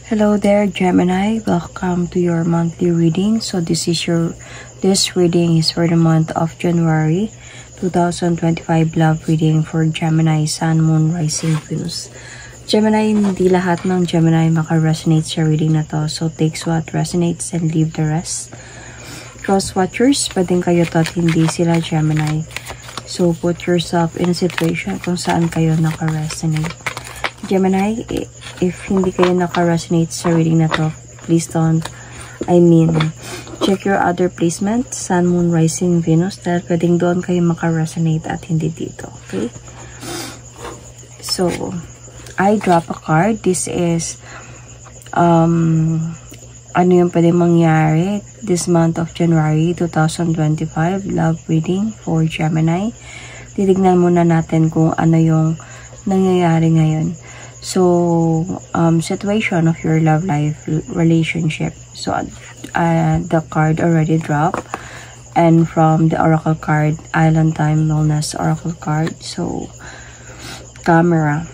Hello there, Gemini. Welcome to your monthly reading. So this reading is for the month of January 2025 love reading for Gemini, Sun, Moon, Rising, Venus. Gemini, hindi lahat ng Gemini maka-resonate sa reading na to. So takes what resonates and leave the rest. Cross watchers, pwedeng kayo to at hindi sila Gemini. So put yourself in a situation kung saan kayo naka-resonate. Gemini, if hindi kayo naka-resonate sa reading na to, please check your other placement, Sun, Moon, Rising, Venus, dahil pwedeng doon kayo maka-resonate at hindi dito, okay? So, I drop a card. This is, ano yung pwedeng mangyari this month of January 2025, love reading for Gemini. Titignan muna natin kung ano yung nangyayari ngayon. So, situation of your love life, relationship. So, the card already dropped. And from the Oracle card, Island Time Wellness Oracle card. So, camera.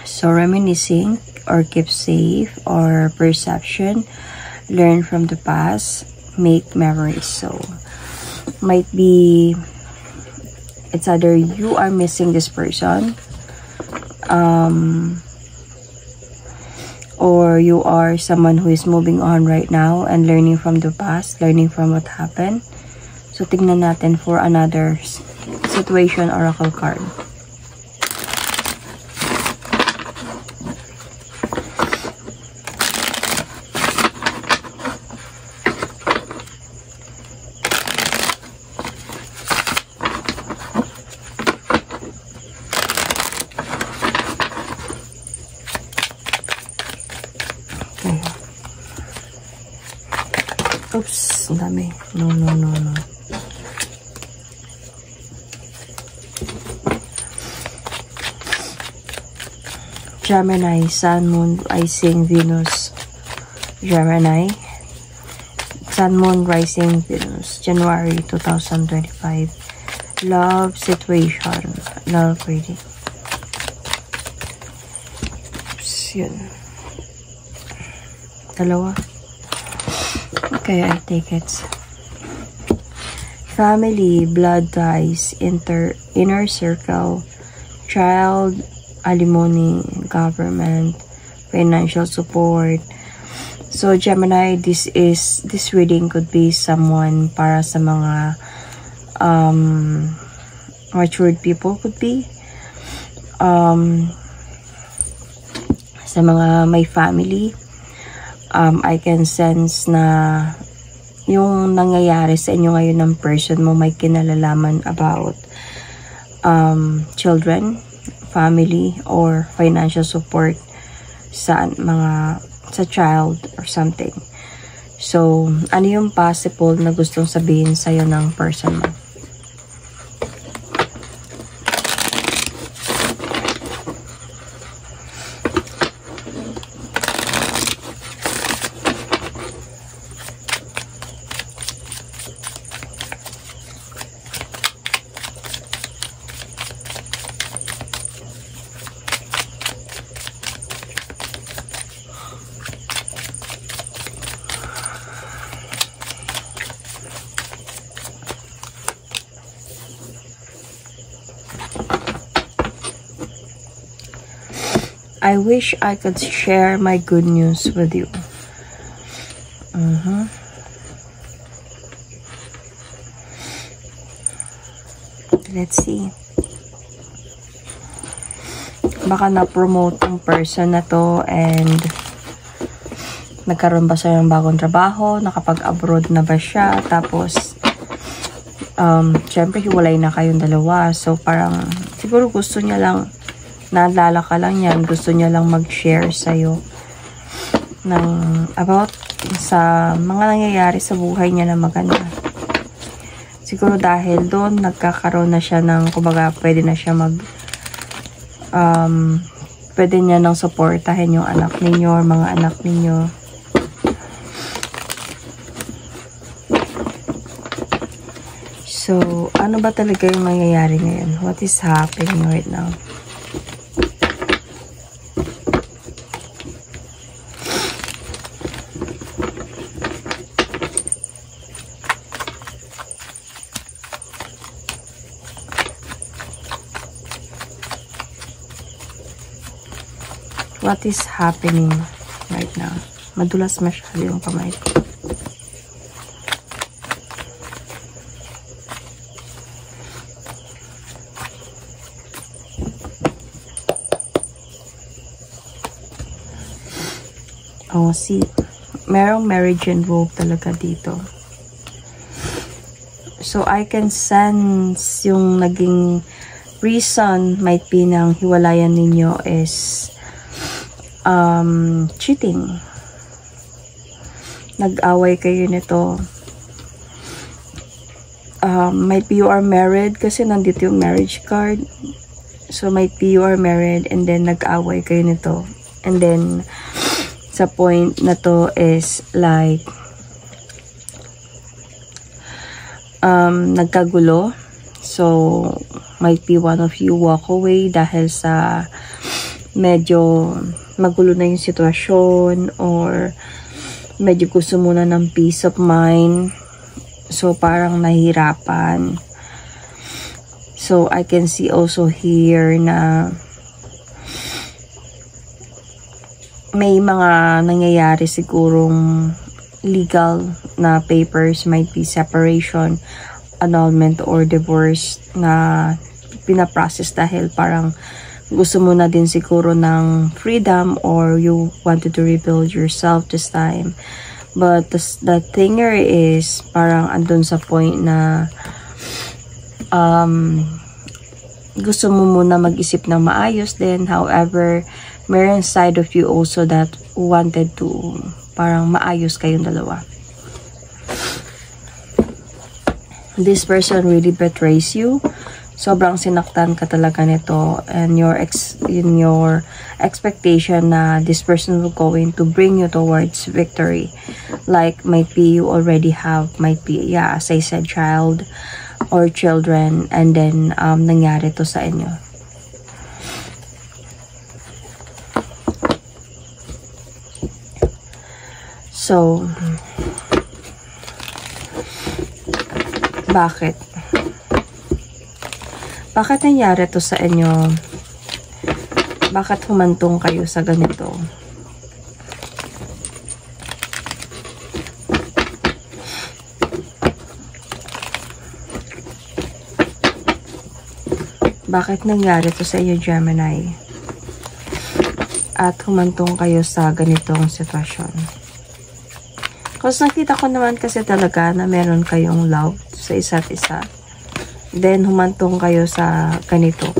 So, reminiscing or keep safe or perception. Learn from the past. Make memories. So, might be, it's either you are missing this person, or you are someone who is moving on right now and learning from the past, learning from what happened. So tingnan natin for another situation oracle card. Oops, ang dami. No. Gemini, Sun, Moon, Rising, Venus. Gemini, Sun, Moon, Rising, Venus. January 2025. Love situation. Love reading. Oops, yun. Dalawa. Okay, I take it. Family, blood ties, inner circle, child, alimony, government, financial support. So Gemini, this reading could be someone para sa mga matured people, could be sa mga may family. I can sense na yung nangyayari sa inyo ngayon ng person mo may kinalalaman about children, family, or financial support sa child or something. So, ano yung possible na gustong sabihin sa'yo ng person mo? I wish I could share my good news with you. Let's see. Baka na-promote yung person na to and nagkaroon ba siya ng bagong trabaho, nakapag-abroad na ba siya, tapos syempre hiwalay na kayong dalawa. So parang siguro gusto niya lang, naalala ka lang yan, gusto niya lang mag-share sa'yo about sa mga nangyayari sa buhay niya na maganda. Siguro dahil doon nagkakaroon na siya ng, kumbaga pwede na siya pwede niya nang supportahin yung anak ninyo or mga anak ninyo. So, ano ba talaga yung nangyayari ngayon? What is happening right now? What is happening right now? Madulas masyado yung kamay ko. Oh, see, merong marriage involved talaga dito. So, I can sense yung naging reason might be ng hiwalayan ninyo is cheating. Nag-away kayo nito. Might be you are married kasi nandito yung marriage card. So, might be you are married and then nag-away kayo nito. And then, sa point na to is like nagkagulo. So, might be one of you walk away dahil sa medyo magulo na yung sitwasyon or medyo gusto muna ng peace of mind. So, parang nahihirapan. So, I can see also here na may mga nangyayari sigurong legal na papers, might be separation, annulment, or divorce na pinaprocess dahil parang gusto mo na din siguro ng freedom or you wanted to rebuild yourself this time. But the thing here is parang andun sa point na gusto mo muna mag-isip ng maayos din. However, meron side of you also that wanted to parang maayos kayong dalawa. This person really betrays you. Sobrang sinaktan ka talaga nito, and your expectation na this person will going to bring you towards victory. Like might be you already have, might be, yeah, as I said, child or children, and then nangyari to sa inyo. So, bakit? Bakit nangyari to sa inyo? Bakit humantong kayo sa ganito? Bakit nangyari to sa inyo, Gemini? At humantong kayo sa ganitong sitwasyon? Kasi nakita ko naman kasi talaga na meron kayong love sa isa't isa. Then, humantong kayo sa ganito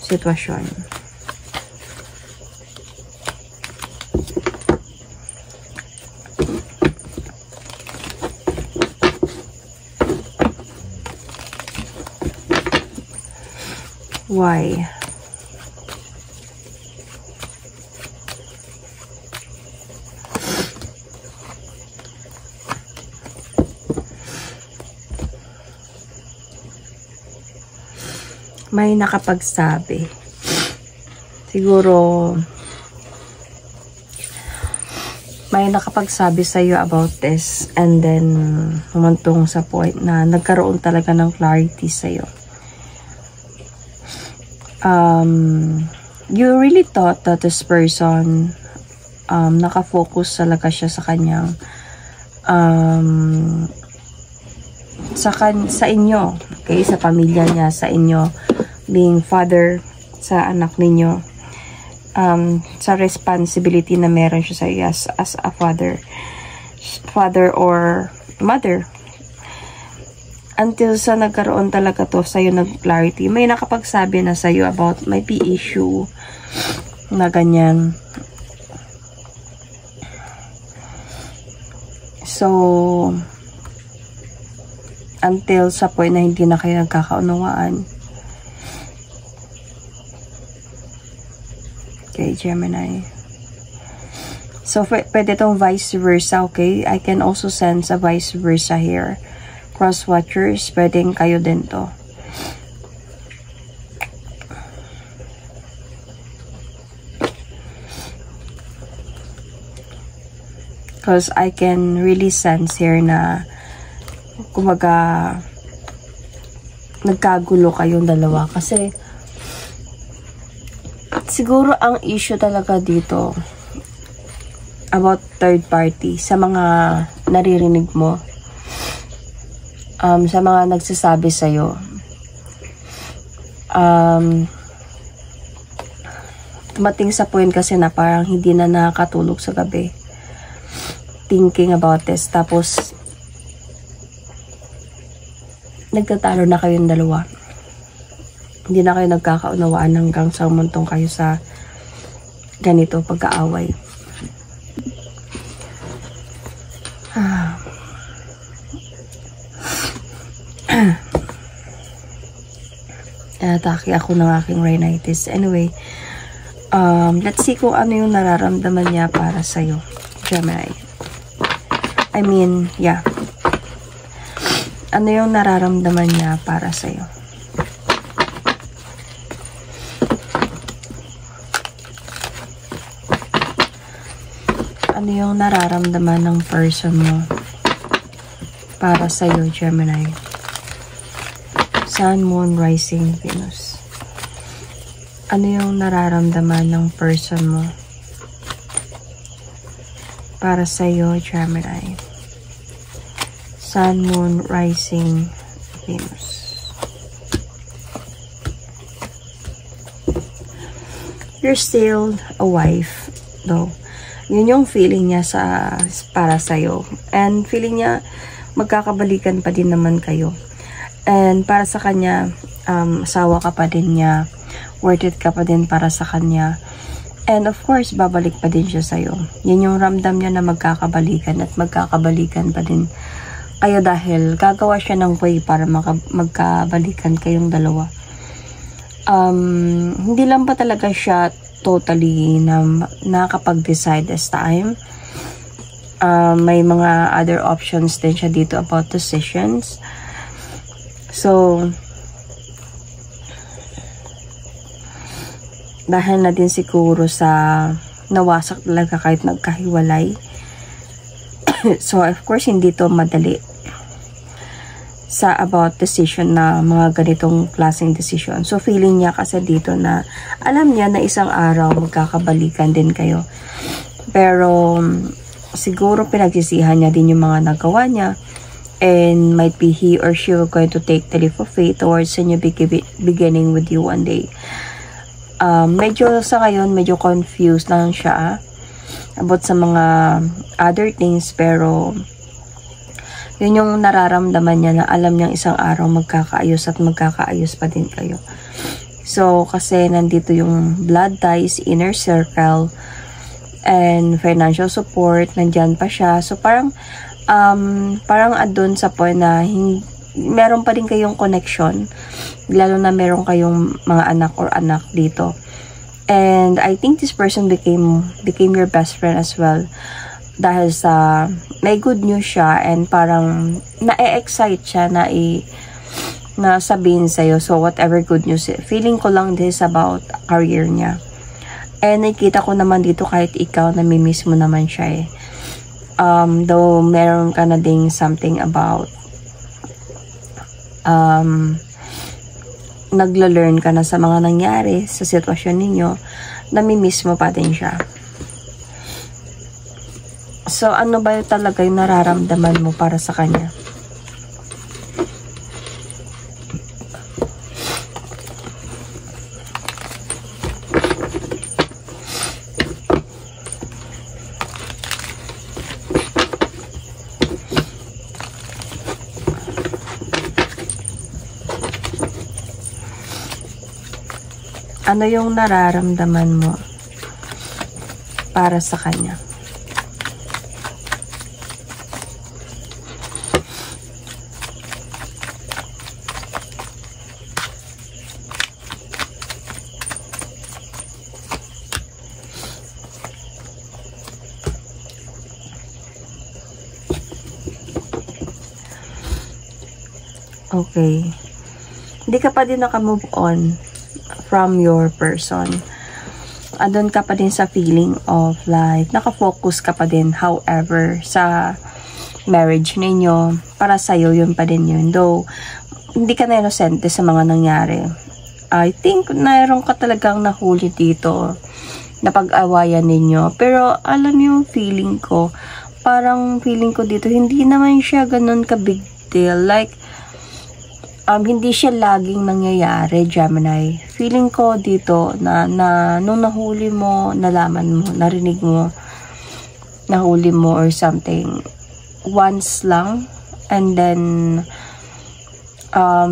sitwasyon. Why? May nakapagsabi. Siguro, may nakapagsabi sa iyo about this, and then humantong sa point na nagkaroon talaga ng clarity sa iyo. You really thought that this person nakafocus talaga siya sa kanyang sa inyo, okay, sa pamilya niya, sa inyo, being father sa anak ninyo, sa responsibility na meron siya sa iyo as a father or mother. Until sa nagkaroon talaga to sa iyo ng clarity, may nakapagsabi na sa iyo about may issue na ganyan. So, until sa point na hindi na kayo nagkakaunawaan. Okay, Gemini. So, pwede itong vice versa, okay? I can also sense a vice versa here. Cross-watchers, pwedeng kayo din to. Because I can really sense here na kumaga nagkagulo kayong dalawa kasi Siguro ang issue talaga dito about third party sa mga naririnig mo, sa mga nagsasabi sa'yo. Dumating sa point kasi na parang hindi na nakakatulog sa gabi thinking about this, tapos nagtatalo na kayong dalawa, hindi na kayo nagkakaunawaan hanggang sa umuntong kayo sa ganito pagkaaway. Atake ako ng aking rhinitis. Anyway, let's see kung ano yung nararamdaman niya para sa'yo, Gemini. I mean, yeah. Ano yung nararamdaman niya para sa'yo? Ano yung nararamdaman ng person mo para sa'yo, Gemini? Sun, Moon, Rising, Venus. Ano yung nararamdaman ng person mo para sa'yo, Gemini? Sun, Moon, Rising, Venus. You're still a wife, though. Yun yung feeling niya para sa'yo. And feeling niya, magkakabalikan pa din naman kayo. And para sa kanya, asawa ka pa din niya. Worth it ka pa din para sa kanya. And of course, babalik pa din siya sa'yo. Yan yung ramdam niya na magkakabalikan at magkakabalikan pa din kayo dahil gagawa siya ng way para magkabalikan kayong dalawa. Hindi lang pa talaga siya totally na nakakapag-decide this time. May mga other options din siya dito about decisions. So, dahil na din siguro sa nawasak talaga kahit nagkahiwalay. So, of course, hindi to madali sa about decision na mga ganitong klaseng decision. So, feeling niya kasi dito na alam niya na isang araw magkakabalikan din kayo. Pero, siguro pinagsisihan niya din yung mga nagawa niya. And might be he or she will going to take the leap of faith towards a new beginning with you one day. Medyo sa ngayon, medyo confused lang siya about sa mga other things, pero yun yung nararamdaman niya na alam niyang isang araw magkakaayos at magkakaayos pa din kayo. So, kasi nandito yung blood ties, inner circle, and financial support, nandyan pa siya. So, parang adun sa point na meron pa din kayong connection, lalo na meron kayong mga anak or anak dito. And I think this person became your best friend as well, dahil sa may good news siya and parang na-excite siya na sabihin sa'yo. So whatever good news, feeling ko lang this about career niya. And nakikita ko naman dito kahit ikaw, namimiss mo naman siya eh. Though meron ka na ding something about nagla-learn ka na sa mga nangyari sa sitwasyon ninyo, namimiss mo pa din siya. So ano ba talaga yung nararamdaman mo para sa kanya? Ano yung nararamdaman mo para sa kanya? Okay. Hindi ka pa din naka-move on from your person. Andun ka pa din sa feeling of like, nakafocus ka pa din. However, sa marriage ninyo, para sa'yo, yun pa din yun. Though, hindi ka na inosente sa mga nangyari. I think mayroon ka talagang nahuli dito na pag-awayan ninyo. Pero alam yung feeling ko, parang feeling ko dito, hindi naman siya ganun ka big deal. Like, hindi siya laging nangyayari, Gemini. Feeling ko dito na nung nahuli mo, nalaman mo, narinig mo, nahuli mo or something, once lang, and then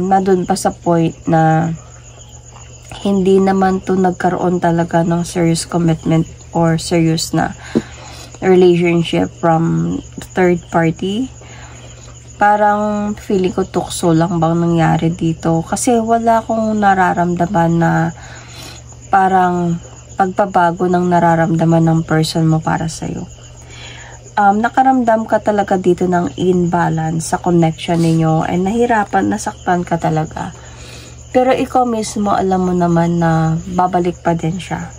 nandun pa sa point na hindi naman to nagkaroon talaga ng serious commitment or serious na relationship from third party. Parang feeling ko tukso lang bang nangyari dito, kasi wala akong nararamdaman na parang pagbabago ng nararamdaman ng person mo para sa'yo. Nakaramdam ka talaga dito ng imbalance sa connection ninyo and nahirapan, nasaktan ka talaga. Pero ikaw mismo, alam mo naman na babalik pa din siya.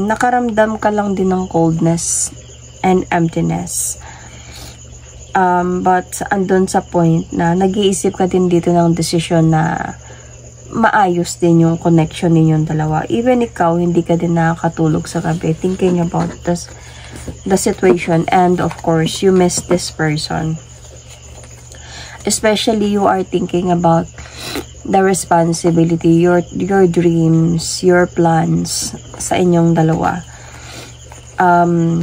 Nakaramdam ka lang din ng coldness and emptiness. But andun sa point na nag-iisip ka din dito ng desisyon na maayos din yung connection ninyong dalawa. Even ikaw, hindi ka din nakakatulog sa gabi thinking about the situation, and of course, you miss this person. Especially, you are thinking about the responsibility, your dreams, your plans sa inyong dalawa.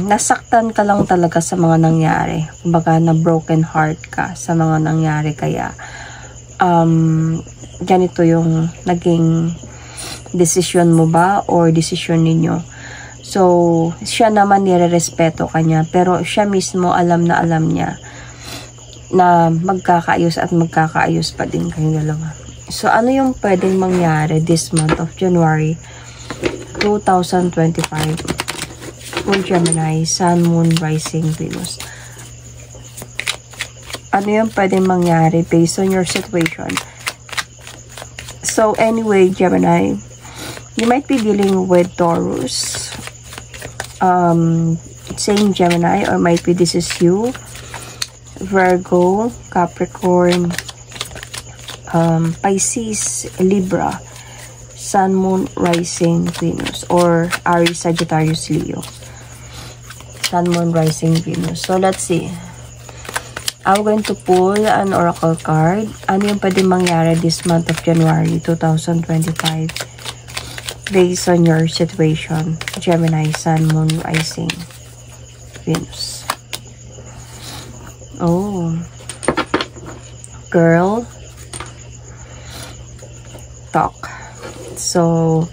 Nasaktan ka lang talaga sa mga nangyari. Kumbaga, na broken heart ka sa mga nangyari. Kaya, ganito yung naging decision mo ba or decision ninyo. So, siya naman nire-respeto ka niya, pero siya mismo alam niya na magkakaayos at magkakaayos pa din kayong dalawa. So, ano yung pwedeng mangyari this month of January 2025 for Gemini, Sun, Moon, Rising, Venus? Ano yung pwedeng mangyari based on your situation? So, anyway, Gemini, you might be dealing with Taurus, same Gemini, or might be this is you, Virgo, Capricorn, Pisces, Libra, Sun, Moon, Rising, Venus, or Aries, Sagittarius, Leo. Sun, Moon, Rising, Venus. So, let's see. I'm going to pull an oracle card. Ano yung pwede mangyari this month of January 2025 based on your situation, Gemini, Sun, Moon, Rising, Venus. Oh, girl, talk. So,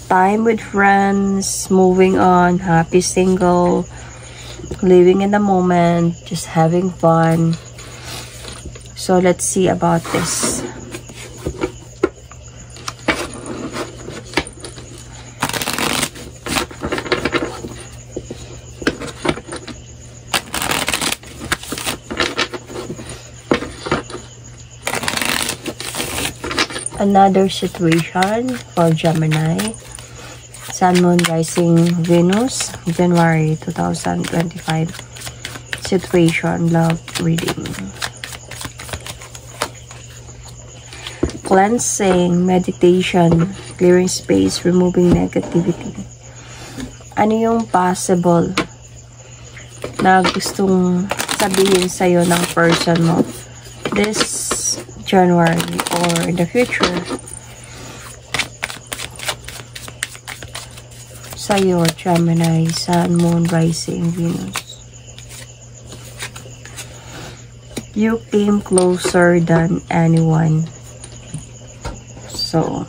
time with friends, moving on, happy single, living in the moment, just having fun. So, let's see about this. Another situation for Gemini, Sun, Moon, Rising, Venus, January 2025 situation, love reading. Cleansing, meditation, clearing space, removing negativity. Ano yung possible na gustong sabihin sa'yo ng person mo this January or in the future sa'yo, Gemini, Sun, Moon, Rising, Venus? You came closer than anyone. So,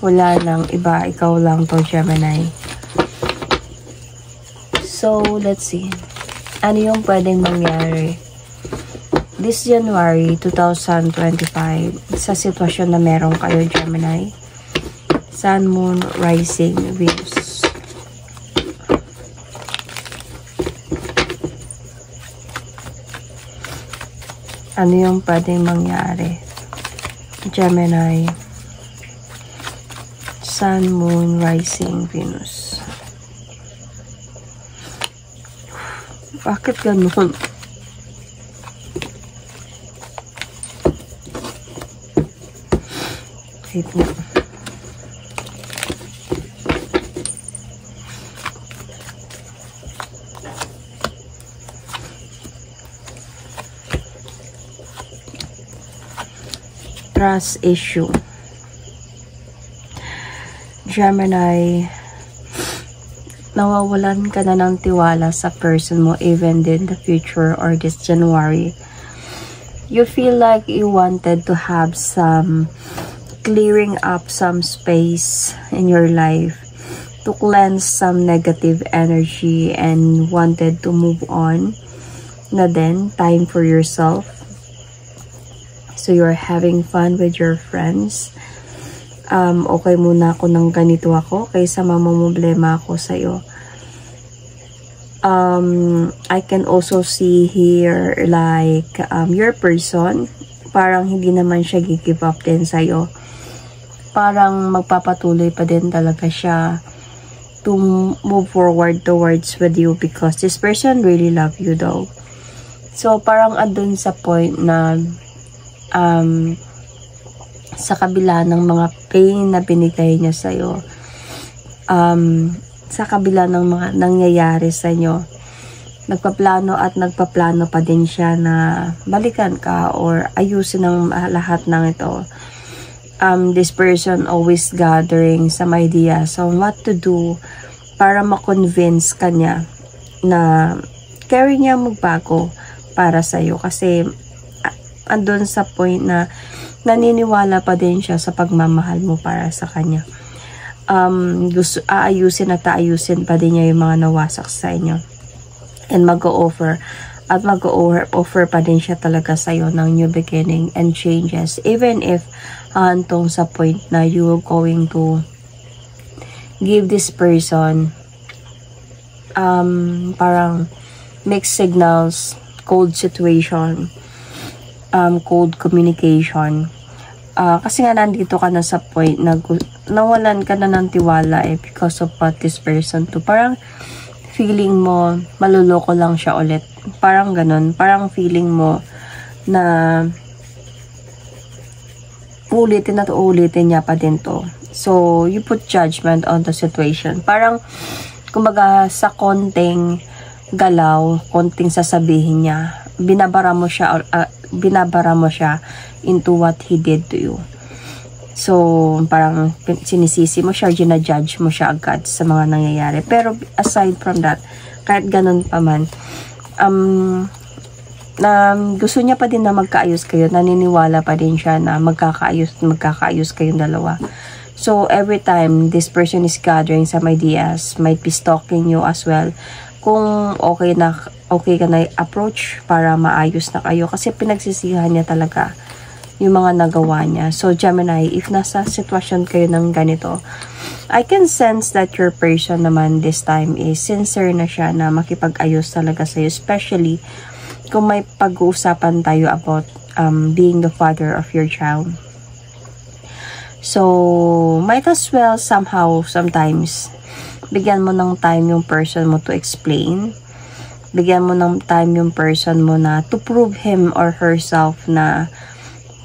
wala nang iba, ikaw lang to, Gemini. So, let's see. Ano yung pwedeng mangyari this January 2025 sa sitwasyon na meron kayo, Gemini, Sun, Moon, Rising, Venus? Ano yung pwedeng mangyari, Gemini, Sun, Moon, Rising, Venus? Bakit ganun? Wait nga. Trust issue. Gemini, nawawalan ka na ng tiwala sa person mo even in the future or this January. You feel like you wanted to have some clearing up some space in your life to cleanse some negative energy and wanted to move on na din, time for yourself. So you're having fun with your friends. Okay muna ako ng ganito ako kaysa mamamblema ako sa'yo. I can also see here like your person, parang hindi naman siya give up din sa'yo. Parang magpapatuloy pa din talaga siya to move forward towards with you because this person really love you though. So parang andun sa point na sa kabila ng mga pain na binigay niya sa'yo, sa kabila ng mga nangyayari sa inyo, nagpaplano pa din siya na balikan ka or ayusin ang lahat ng ito. This person always gathering some ideas on what to do para ma-convince kanya na carry niya magbago para sa'yo kasi andun sa point na naniniwala pa din siya sa pagmamahal mo para sa kanya. Gusto aayusin at aayusin pa din niya yung mga nawasak sa inyo. And mag-o-offer pa din siya talaga sa iyo ng new beginning and changes. Even if hantong sa point na you are going to give this person parang mixed signals, cold situation, cold communication. Kasi nga nandito ka na sa point na nawalan ka na ng tiwala because of what this person to. Parang feeling mo maluloko lang siya ulit. Parang ganun. Parang feeling mo na ulitin niya pa din to. So, you put judgment on the situation. Parang, kumbaga, sa konting galaw, konting sasabihin niya, binabara mo siya into what he did to you. So, parang sinisisi mo siya, ginajudge mo siya agad sa mga nangyayari. Pero aside from that, kahit ganun pa man, na gusto niya pa din na magkaayos kayo, naniniwala pa din siya na magkakaayos kayong dalawa. So, every time this person is gathering some ideas, might be stalking you as well, kung okay ka na approach para maayos na kayo kasi pinagsisihan niya talaga yung mga nagawa niya. So, Gemini, if nasa sitwasyon kayo ng ganito, I can sense that your person naman this time is sincere na siya na makipag-ayos talaga sa'yo, especially kung may pag-uusapan tayo about being the father of your child. So, might as well somehow, sometimes, bigyan mo ng time yung person mo to explain. Bigyan mo ng time yung person mo na to prove him or herself na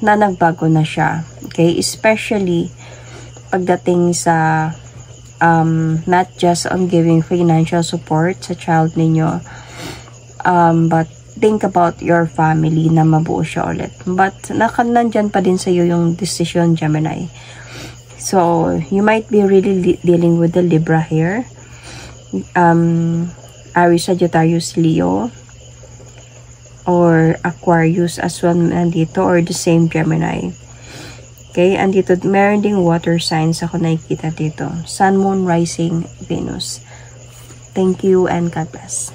nagbago na siya. Okay? Especially pagdating sa not just on giving financial support sa child ninyo, but think about your family na mabuo siya ulit. But nandyan pa din sa iyo yung decision, Gemini. So, you might be really dealing with the Libra here. Aries, Sagittarius, Leo, or Aquarius as well nandito, or the same Gemini. Okay, andito, meron ding water signs ako nakikita dito. Sun, Moon, Rising, Venus. Thank you and God bless.